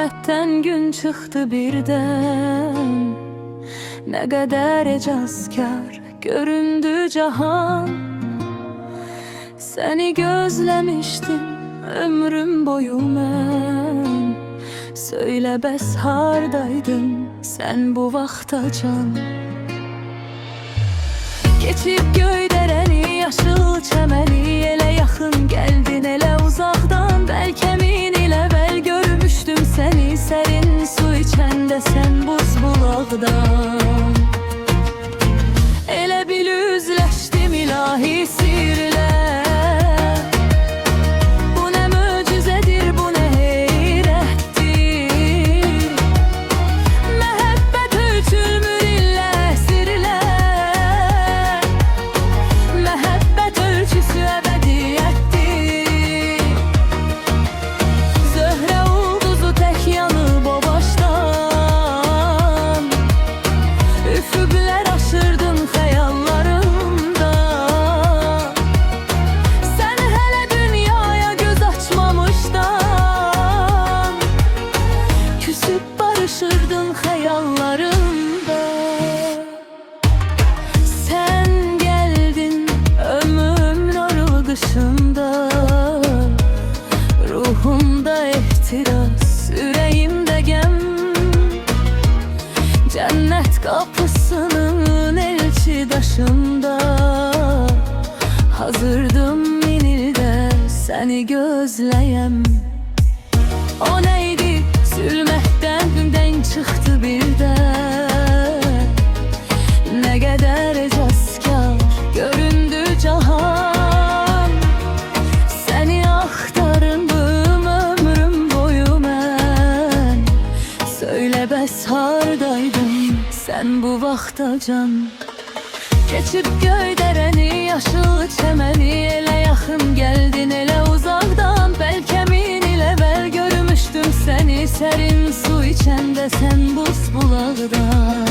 Zulmətdən gün çıxdı birdən, nə qədər ecazkar göründü cahan. Səni gözləmişdim ömrüm boyu mən. Söylə bəs hardaydın sən bu vaxtacan? Keçib göydərəni, yaşıl çəməni, elə yaxın gəldin, elə uzaqdan. Bəlkə min il əvvəl görmüşdüm səni, sərin su içəndə sən buz bulaqdan. Elə bil üzləşdim ilahi sirlə. Bu nə möcüzədir, bu nə heyrətdir. Məhəbbət ölçülmür illə, əsirlə. Məhəbbət ölçüsü əbədiyyətdir. Zöhrə ulduzu tək yanıb o başdan. Üfüqlər aşırdın xəyallarımda. Sən hələ dünyaya göz açmamışdan. Küsüb barışırdın xəyallarımda. Sən gəldin ömrümün arıldışında. Ruhumda ehtiras, ürəyimdə qəm. Cənnət qapısının elçi daşında. Hazırdım min ildə səni gözləyəm. O neydi zülmətdən gündən çıxdı birdən. Nə qədər ecazkar göründü cahan. Səni axtarındım ömrüm boyu mən. Söylə bəs hardaydın sən bu vaxtacan? Keçib göydərəni, yaşıl çəməni, elə yaxın gəldin, elə uzaqdan. Bəlkə min il əvvəl görmüşdüm səni, sərin su içəndə sən buz bulaqdan.